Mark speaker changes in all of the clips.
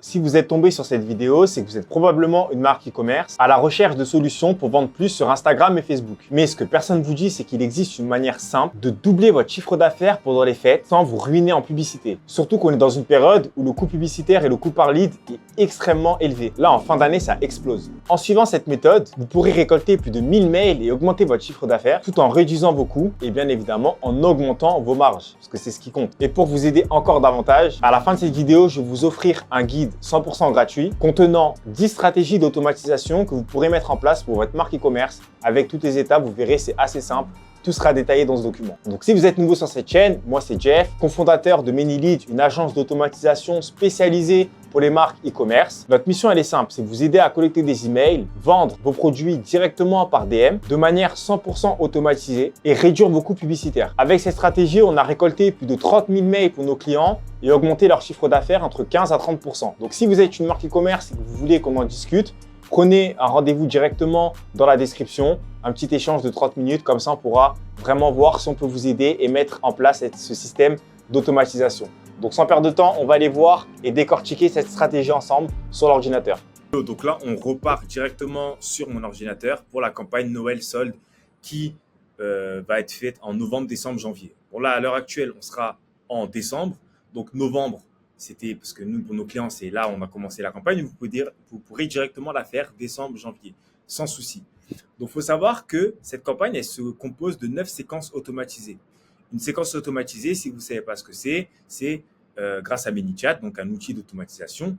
Speaker 1: Si vous êtes tombé sur cette vidéo, c'est que vous êtes probablement une marque e-commerce à la recherche de solutions pour vendre plus sur Instagram et Facebook. Mais ce que personne ne vous dit, c'est qu'il existe une manière simple de doubler votre chiffre d'affaires pendant les fêtes sans vous ruiner en publicité. Surtout qu'on est dans une période où le coût publicitaire et le coût par lead est extrêmement élevé. Là, en fin d'année, ça explose. En suivant cette méthode, vous pourrez récolter plus de 1000 mails et augmenter votre chiffre d'affaires tout en réduisant vos coûts et bien évidemment en augmentant vos marges, parce que c'est ce qui compte. Et pour vous aider encore davantage, à la fin de cette vidéo, je vais vous offrir un guide 100% gratuit contenant 10 stratégies d'automatisation que vous pourrez mettre en place pour votre marque e-commerce avec toutes les étapes. Vous verrez, c'est assez simple. Tout sera détaillé dans ce document. Donc, si vous êtes nouveau sur cette chaîne, moi, c'est Jeff, cofondateur de ManyLead, une agence d'automatisation spécialisée pour les marques e-commerce. Notre mission, elle est simple, c'est de vous aider à collecter des emails, vendre vos produits directement par DM de manière 100% automatisée et réduire vos coûts publicitaires. Avec cette stratégie, on a récolté plus de 30 000 mails pour nos clients et augmenté leur chiffre d'affaires entre 15 à 30%. Donc, si vous êtes une marque e-commerce et que vous voulez qu'on en discute, prenez un rendez-vous directement dans la description, un petit échange de 30 minutes, comme ça on pourra vraiment voir si on peut vous aider et mettre en place ce système d'automatisation. Donc sans perdre de temps, on va aller voir et décortiquer cette stratégie ensemble sur l'ordinateur.
Speaker 2: Donc là, on repart directement sur mon ordinateur pour la campagne Noël Solde qui va être faite en novembre, décembre, janvier. Bon là, à l'heure actuelle, on sera en décembre. Donc novembre, c'était parce que nous, pour nos clients, c'est là où on a commencé la campagne. Vous pourrez directement la faire décembre, janvier, sans souci. Donc, il faut savoir que cette campagne, elle se compose de 9 séquences automatisées. Une séquence automatisée, si vous ne savez pas ce que c'est grâce à ManyChat, donc un outil d'automatisation.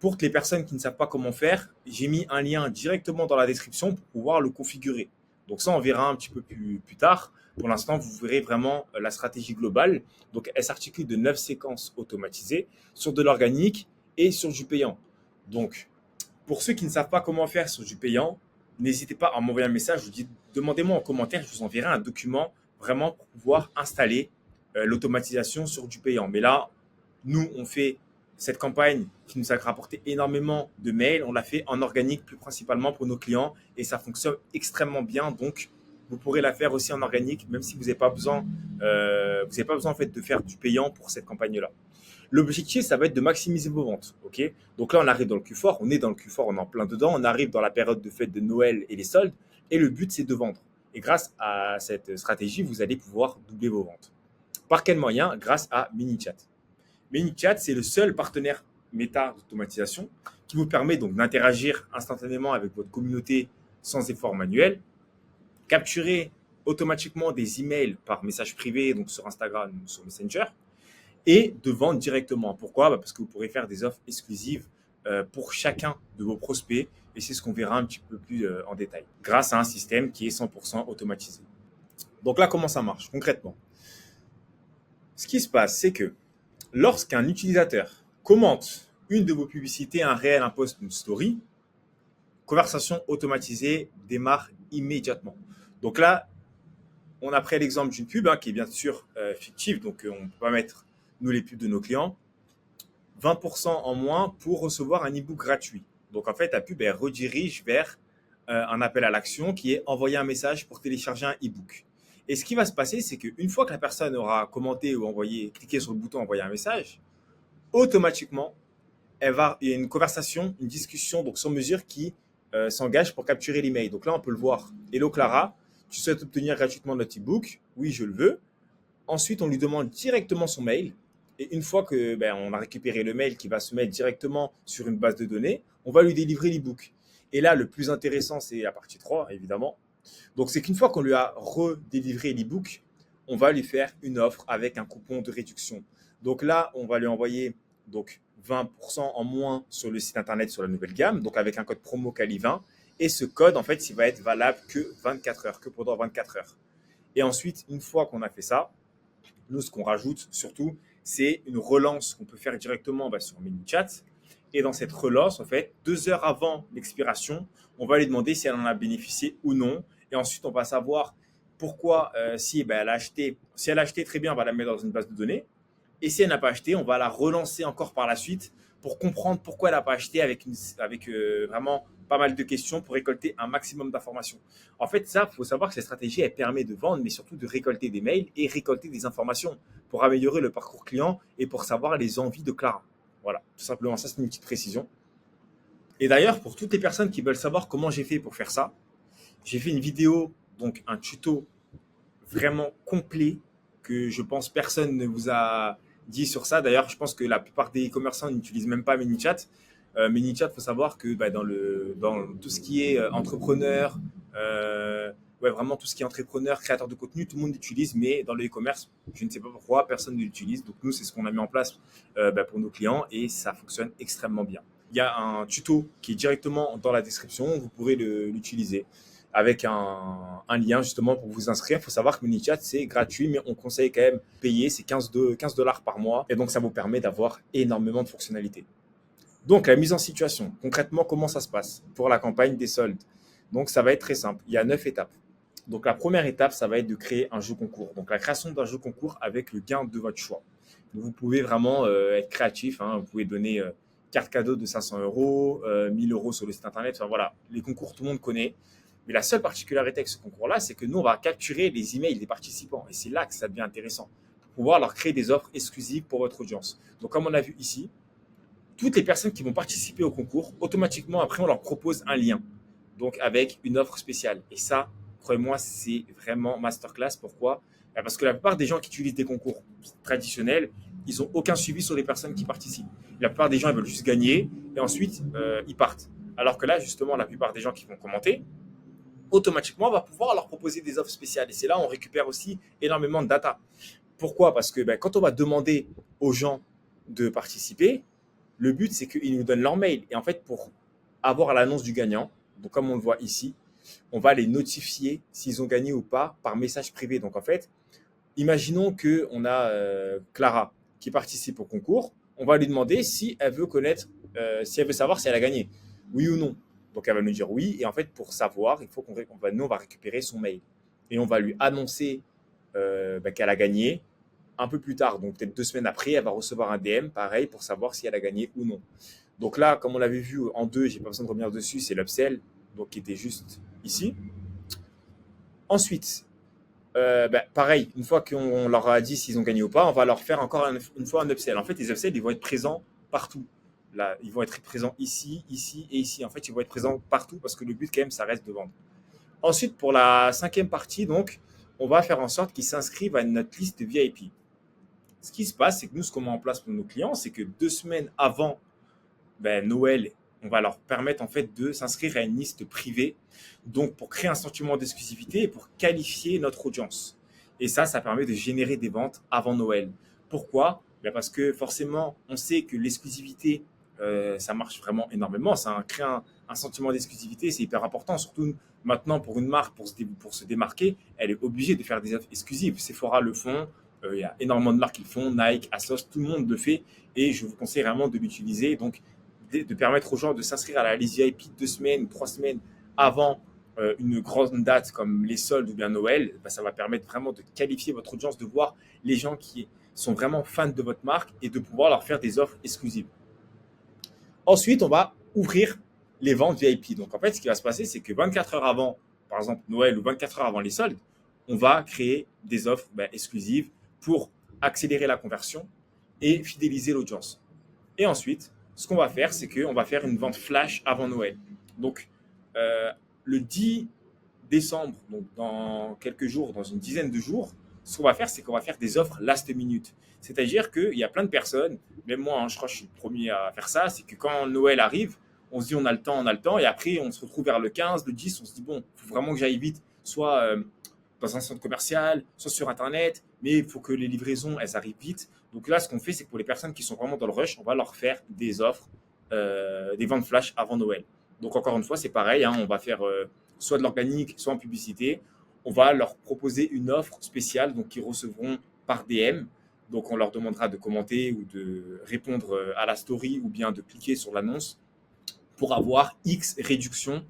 Speaker 2: Pour que les personnes qui ne savent pas comment faire, j'ai mis un lien directement dans la description pour pouvoir le configurer. Donc ça, on verra un petit peu plus tard. Pour l'instant, vous verrez vraiment la stratégie globale. Donc, elle s'articule de 9 séquences automatisées sur de l'organique et sur du payant. Donc, pour ceux qui ne savent pas comment faire sur du payant, n'hésitez pas à m'envoyer un message. Je vous dis, demandez-moi en commentaire, je vous enverrai un document vraiment pour pouvoir installer l'automatisation sur du payant. Mais là, nous, on fait cette campagne qui nous a rapporté énormément de mails. On l'a fait en organique plus principalement pour nos clients et ça fonctionne extrêmement bien. Donc, vous pourrez la faire aussi en organique, même si vous n'avez pas besoin, en fait de faire du payant pour cette campagne-là. L'objectif, ça va être de maximiser vos ventes. Ok. Donc là, on arrive dans le Q4, on est dans le Q4, on est en plein dedans. On arrive dans la période de fête de Noël et les soldes. Et le but, c'est de vendre. Et grâce à cette stratégie, vous allez pouvoir doubler vos ventes. Par quel moyen? Grâce à ManyChat. ManyChat, c'est le seul partenaire méta d'automatisation qui vous permet donc d'interagir instantanément avec votre communauté sans effort manuel, capturer automatiquement des emails par message privé, donc sur Instagram ou sur Messenger, et de vendre directement. Pourquoi? Parce que vous pourrez faire des offres exclusives pour chacun de vos prospects, et c'est ce qu'on verra un petit peu plus en détail, grâce à un système qui est 100% automatisé. Donc là, comment ça marche concrètement? Ce qui se passe, c'est que lorsqu'un utilisateur commente une de vos publicités, un réel, un post, une story, conversation automatisée démarre immédiatement. Donc là, on a pris l'exemple d'une pub qui est bien sûr fictive, donc on ne peut pas mettre nous les pubs de nos clients. 20% en moins pour recevoir un e-book gratuit. Donc en fait, la pub, elle redirige vers un appel à l'action qui est envoyer un message pour télécharger un e-book. Et ce qui va se passer, c'est qu'une fois que la personne aura commenté ou cliqué sur le bouton envoyer un message, automatiquement, il y a une conversation, une discussion donc sur mesure qui s'engage pour capturer l'email. Donc là, on peut le voir. Hello Clara, tu souhaites obtenir gratuitement notre e-book? Oui, je le veux. Ensuite, on lui demande directement son mail. Et une fois que on a récupéré le mail qui va se mettre directement sur une base de données, on va lui délivrer l'e-book. Et là, le plus intéressant, c'est la partie 3, évidemment. Donc, c'est qu'une fois qu'on lui a redélivré l'e-book, on va lui faire une offre avec un coupon de réduction. Donc là, on va lui envoyer 20% en moins sur le site internet sur la nouvelle gamme, donc avec un code promo Cali20. Et ce code, en fait, il va être valable que 24 heures, que pendant 24 heures. Et ensuite, une fois qu'on a fait ça, nous, ce qu'on rajoute surtout, c'est une relance qu'on peut faire directement sur ManyChat. Et dans cette relance, en fait, 2 heures avant l'expiration, on va lui demander si elle en a bénéficié ou non. Et ensuite, on va savoir pourquoi, si elle a acheté. Si elle a acheté, très bien, on va la mettre dans une base de données. Et si elle n'a pas acheté, on va la relancer encore par la suite pour comprendre pourquoi elle n'a pas acheté avec vraiment pas mal de questions pour récolter un maximum d'informations. En fait, ça, il faut savoir que cette stratégie, elle permet de vendre, mais surtout de récolter des mails et récolter des informations pour améliorer le parcours client et pour savoir les envies de Clara. Voilà, tout simplement, ça c'est une petite précision. Et d'ailleurs, pour toutes les personnes qui veulent savoir comment j'ai fait pour faire ça, j'ai fait une vidéo, donc un tuto vraiment complet que je pense personne ne vous a dit sur ça. D'ailleurs, je pense que la plupart des commerçants n'utilisent même pas ManyChat. ManyChat, il faut savoir que dans tout ce qui est entrepreneur, ouais, vraiment tout ce qui est entrepreneur, créateur de contenu, tout le monde l'utilise, mais dans le e-commerce, je ne sais pas pourquoi, personne ne l'utilise. Donc nous, c'est ce qu'on a mis en place pour nos clients et ça fonctionne extrêmement bien. Il y a un tuto qui est directement dans la description, vous pourrez l'utiliser avec un lien justement pour vous inscrire. Il faut savoir que ManyChat, c'est gratuit, mais on conseille quand même payer, c'est 15 $ par mois. Et donc, ça vous permet d'avoir énormément de fonctionnalités. Donc, la mise en situation. Concrètement, comment ça se passe pour la campagne des soldes? Donc, ça va être très simple. Il y a 9 étapes. Donc, la première étape, ça va être de créer un jeu concours. Donc, la création d'un jeu concours avec le gain de votre choix. Donc, vous pouvez vraiment être créatif. Vous pouvez donner carte cadeau de 500 €, 1000 € sur le site internet. Enfin, voilà, les concours, tout le monde connaît. Mais la seule particularité avec ce concours-là, c'est que nous, on va capturer les emails des participants. Et c'est là que ça devient intéressant, pour pouvoir leur créer des offres exclusives pour votre audience. Donc, comme on a vu ici, toutes les personnes qui vont participer au concours, automatiquement, après, on leur propose un lien, donc avec une offre spéciale. Et ça, croyez-moi, c'est vraiment masterclass. Pourquoi? Parce que la plupart des gens qui utilisent des concours traditionnels, ils n'ont aucun suivi sur les personnes qui participent. La plupart des gens, ils veulent juste gagner et ensuite, ils partent. Alors que là, justement, la plupart des gens qui vont commenter, automatiquement, on va pouvoir leur proposer des offres spéciales. Et c'est là où on récupère aussi énormément de data. Pourquoi? Parce que quand on va demander aux gens de participer, le but, c'est qu'ils nous donnent leur mail. Et en fait, pour avoir l'annonce du gagnant, donc comme on le voit ici, on va les notifier s'ils ont gagné ou pas par message privé. Donc en fait, imaginons qu'on a Clara qui participe au concours. On va lui demander si elle veut connaître, si elle veut savoir si elle a gagné, oui ou non. Donc elle va nous dire oui. Et en fait, pour savoir, il faut nous, on va récupérer son mail. Et on va lui annoncer qu'elle a gagné un peu plus tard. Donc peut-être 2 semaines après, elle va recevoir un DM, pareil, pour savoir si elle a gagné ou non. Donc là, comme on l'avait vu en deux, j'ai pas besoin de revenir dessus, c'est l'upsell, donc qui était juste ici. Ensuite, pareil, une fois qu'on leur a dit s'ils ont gagné ou pas, on va leur faire encore une fois un upsell. En fait, les upsells, ils vont être présents partout. Là, ils vont être présents ici, ici et ici. En fait, ils vont être présents partout parce que le but, quand même, ça reste de vendre. Ensuite, pour la 5e partie, donc, on va faire en sorte qu'ils s'inscrivent à notre liste VIP. Ce qui se passe, c'est que nous, ce qu'on met en place pour nos clients, c'est que 2 semaines avant Noël, on va leur permettre en fait de s'inscrire à une liste privée, donc pour créer un sentiment d'exclusivité et pour qualifier notre audience. Et ça permet de générer des ventes avant Noël. Pourquoi? Parce que forcément, on sait que l'exclusivité, ça marche vraiment énormément. Ça crée un sentiment d'exclusivité, c'est hyper important. Surtout maintenant, pour une marque, pour se démarquer, elle est obligée de faire des offres exclusives. Sephora le font, il y a énormément de marques qui le font, Nike, Asos, tout le monde le fait. Et je vous conseille vraiment de l'utiliser. Donc, de permettre aux gens de s'inscrire à la liste VIP 2 semaines ou 3 semaines avant une grande date comme les soldes ou bien Noël, ça va permettre vraiment de qualifier votre audience, de voir les gens qui sont vraiment fans de votre marque et de pouvoir leur faire des offres exclusives. Ensuite, on va ouvrir les ventes VIP. Donc, en fait, ce qui va se passer, c'est que 24 heures avant, par exemple Noël ou 24 heures avant les soldes, on va créer des offres exclusives pour accélérer la conversion et fidéliser l'audience. Et ensuite, ce qu'on va faire, c'est qu'on va faire une vente flash avant Noël. Donc, le 10 décembre, donc dans quelques jours, dans une dizaine de jours, ce qu'on va faire, c'est qu'on va faire des offres last minute. C'est-à-dire qu'il y a plein de personnes, même moi, je crois que je suis le premier à faire ça, c'est que quand Noël arrive, on se dit on a le temps, et après on se retrouve vers le 15, le 10, on se dit bon, il faut vraiment que j'aille vite, soit dans un centre commercial, soit sur Internet, mais il faut que les livraisons, elles arrivent vite. Donc là, ce qu'on fait, c'est que pour les personnes qui sont vraiment dans le rush, on va leur faire des offres, des ventes flash avant Noël. Donc encore une fois, c'est pareil, on va faire soit de l'organique, soit en publicité. On va leur proposer une offre spéciale, donc qu'ils recevront par DM. Donc on leur demandera de commenter ou de répondre à la story ou bien de cliquer sur l'annonce pour avoir X réduction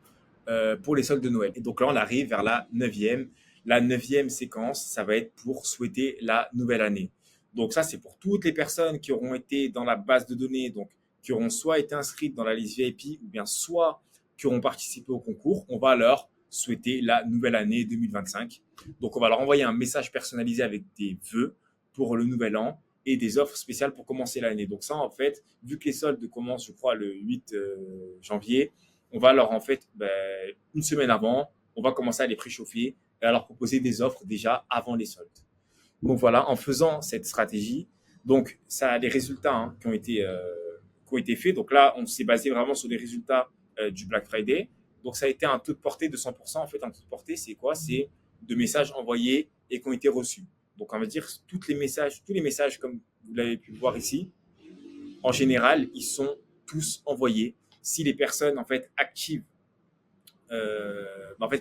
Speaker 2: pour les soldes de Noël. Et donc là, on arrive vers la 9e. La 9e séquence, ça va être pour souhaiter la nouvelle année. Donc ça, c'est pour toutes les personnes qui auront été dans la base de données, donc qui auront soit été inscrites dans la liste VIP ou bien soit qui auront participé au concours. On va leur souhaiter la nouvelle année 2025. Donc on va leur envoyer un message personnalisé avec des vœux pour le nouvel an et des offres spéciales pour commencer l'année. Donc ça, en fait, vu que les soldes commencent, je crois, le 8 janvier, on va leur, en fait, une semaine avant, on va commencer à les préchauffer et à leur proposer des offres déjà avant les soldes. Donc voilà, en faisant cette stratégie, donc ça a des résultats qui ont été faits. Donc là, on s'est basé vraiment sur les résultats du Black Friday. Donc ça a été un taux de portée de 100%. En fait, un taux de portée, c'est quoi? C'est de messages envoyés et qui ont été reçus. Donc on va dire tous les messages comme vous l'avez pu voir ici, en général, ils sont tous envoyés. Si les personnes en fait activent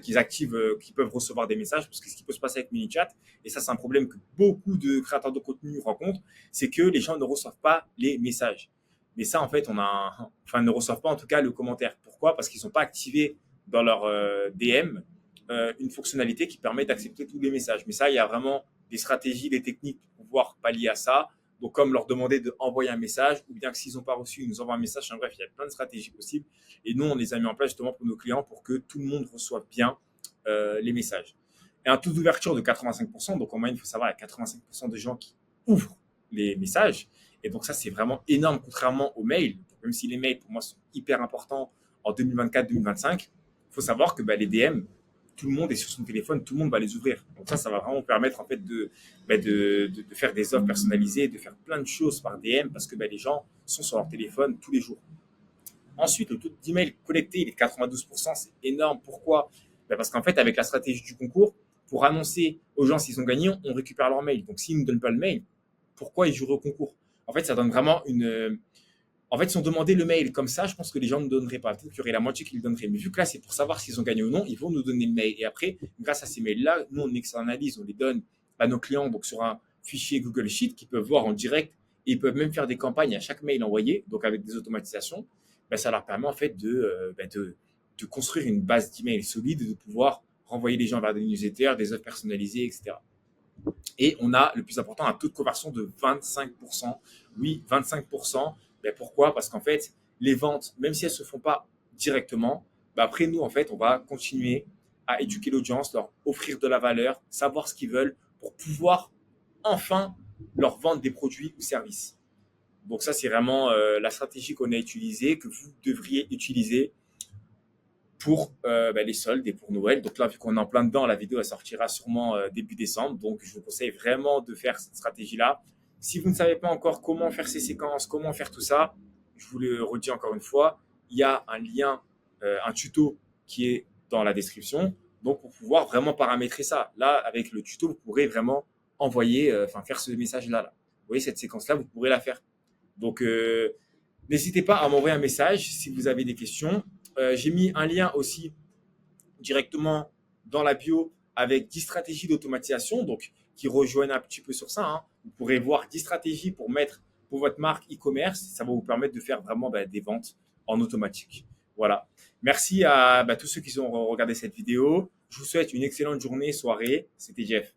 Speaker 2: qu'ils activent, qu'ils peuvent recevoir des messages, parce que ce qui peut se passer avec MiniChat, et ça c'est un problème que beaucoup de créateurs de contenu rencontrent, c'est que les gens ne reçoivent pas les messages. Mais ça en fait, ne reçoivent pas en tout cas le commentaire. Pourquoi? Parce qu'ils n'ont pas activé dans leur DM une fonctionnalité qui permet d'accepter tous les messages. Mais ça, il y a vraiment des stratégies, des techniques pour pouvoir pallier à ça. Donc, comme leur demander d'envoyer un message, ou bien que s'ils n'ont pas reçu, ils nous envoient un message. En bref, il y a plein de stratégies possibles. Et nous, on les a mis en place justement pour nos clients pour que tout le monde reçoive bien les messages. Et un taux d'ouverture de 85%. Donc, en moyenne, il faut savoir, il y a 85% de gens qui ouvrent les messages. Et donc, ça, c'est vraiment énorme, contrairement aux mails. Même si les mails, pour moi, sont hyper importants en 2024-2025, il faut savoir que les DM, tout le monde est sur son téléphone, tout le monde va les ouvrir. Donc ça va vraiment permettre en fait de faire des offres personnalisées, de faire plein de choses par DM parce que les gens sont sur leur téléphone tous les jours. Ensuite, le taux d'email collecté, il est de 92%, c'est énorme. Pourquoi? Parce qu'en fait, avec la stratégie du concours, pour annoncer aux gens s'ils ont gagné, on récupère leur mail. Donc s'ils ne nous donnent pas le mail, pourquoi ils joueraient au concours? En fait, ça donne vraiment En fait, si on demandait le mail comme ça, je pense que les gens ne donneraient pas. Peut-être qu'il y aurait la moitié qui le donneraient. Mais vu que là, c'est pour savoir s'ils ont gagné ou non, ils vont nous donner le mail. Et après, grâce à ces mails-là, nous, on externalise, on les donne à nos clients donc sur un fichier Google Sheet qu'ils peuvent voir en direct. Et ils peuvent même faire des campagnes à chaque mail envoyé, donc avec des automatisations. Ça leur permet en fait de construire une base d'email solide et de pouvoir renvoyer les gens vers des newsletters, des offres personnalisées, etc. Et on a, le plus important, un taux de conversion de 25%. Oui, 25%. Pourquoi? Parce qu'en fait, les ventes, même si elles ne se font pas directement, après nous, en fait, on va continuer à éduquer l'audience, leur offrir de la valeur, savoir ce qu'ils veulent pour pouvoir enfin leur vendre des produits ou services. Donc ça, c'est vraiment la stratégie qu'on a utilisée, que vous devriez utiliser pour les soldes et pour Noël. Donc là, vu qu'on est en plein dedans, la vidéo elle sortira sûrement début décembre. Donc je vous conseille vraiment de faire cette stratégie-là. Si vous ne savez pas encore comment faire ces séquences, comment faire tout ça, je vous le redis encore une fois, il y a un lien, un tuto qui est dans la description. Donc pour pouvoir vraiment paramétrer ça. Là, avec le tuto, vous pourrez vraiment envoyer, faire ce message-là. Là. Vous voyez, cette séquence-là, vous pourrez la faire. Donc n'hésitez pas à m'envoyer un message si vous avez des questions. J'ai mis un lien aussi directement dans la bio avec 10 stratégies d'automatisation, donc qui rejoignent un petit peu sur ça. Hein. Vous pourrez voir 10 stratégies pour mettre pour votre marque e-commerce. Ça va vous permettre de faire vraiment des ventes en automatique. Voilà. Merci à tous ceux qui ont regardé cette vidéo. Je vous souhaite une excellente journée, soirée. C'était Jeff.